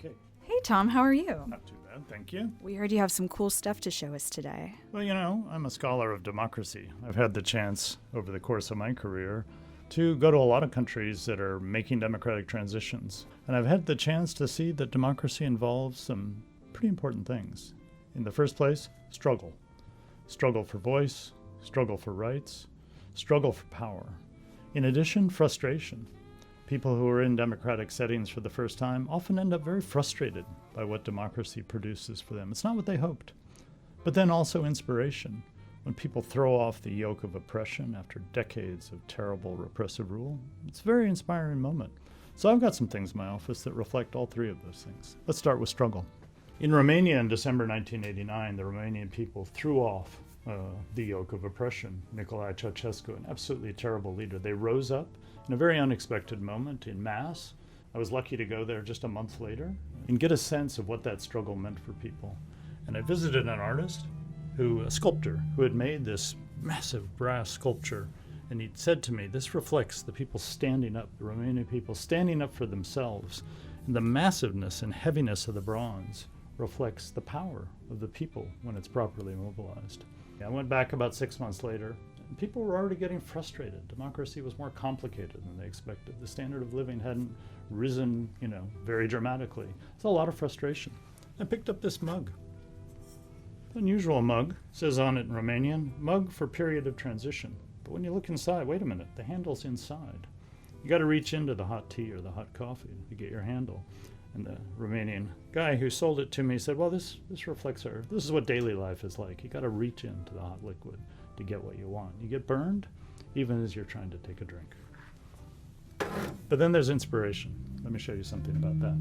Kate. Hey, Tom, how are you? Not too bad, thank you. We heard you have some cool stuff to show us today. Well, I'm a scholar of democracy. I've had the chance over the course of my career to go to a lot of countries that are making democratic transitions. And I've had the chance to see that democracy involves some pretty important things. In the first place, struggle. Struggle for voice, struggle for rights, struggle for power. In addition, frustration. People who are in democratic settings for the first time often end up very frustrated by what democracy produces for them. It's not what they hoped. But then also inspiration. When people throw off the yoke of oppression after decades of terrible repressive rule, it's a very inspiring moment. So I've got some things in my office that reflect all three of those things. Let's start with struggle. In Romania in December 1989, the Romanian people threw off the yoke of oppression. Nicolae Ceausescu, an absolutely terrible leader. They rose up in a very unexpected moment in mass. I was lucky to go there just a month later and get a sense of what that struggle meant for people. And I visited an artist, a sculptor, who had made this massive brass sculpture. And he'd said to me, this reflects the people standing up, the Romanian people standing up for themselves. And the massiveness and heaviness of the bronze reflects the power of the people when it's properly mobilized. I went back about 6 months later, and people were already getting frustrated. Democracy was more complicated than they expected. The standard of living hadn't risen, very dramatically. There's a lot of frustration. I picked up this mug. Unusual mug. It says on it in Romanian, mug for period of transition. But when you look inside, wait a minute, the handle's inside. You got to reach into the hot tea or the hot coffee to get your handle. And the Romanian guy who sold it to me said, well, this reflects this is what daily life is like. You got to reach into the hot liquid to get what you want. You get burned even as you're trying to take a drink. But then there's inspiration. Let me show you something about that.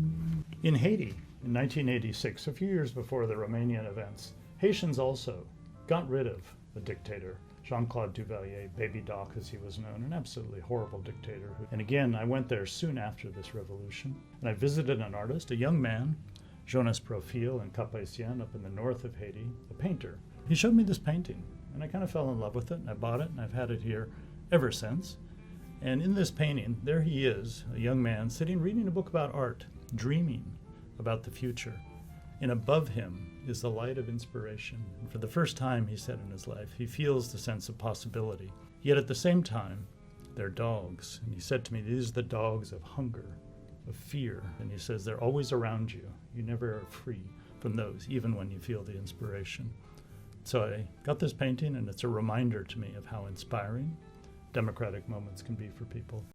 In Haiti, in 1986, a few years before the Romanian events, Haitians also got rid of a dictator, Jean-Claude Duvalier, Baby Doc as he was known, an absolutely horrible dictator. And again, I went there soon after this revolution, and I visited an artist, a young man, Jonas Profil in Cap-Haïtien up in the north of Haiti, a painter. He showed me this painting, and I kind of fell in love with it, and I bought it, and I've had it here ever since. And in this painting, there he is, a young man sitting reading a book about art, dreaming about the future. And above him is the light of inspiration. And for the first time, he said in his life, he feels the sense of possibility. Yet at the same time, they're dogs. And he said to me, these are the dogs of hunger, of fear. And he says, they're always around you. You never are free from those, even when you feel the inspiration. So I got this painting, and it's a reminder to me of how inspiring democratic moments can be for people.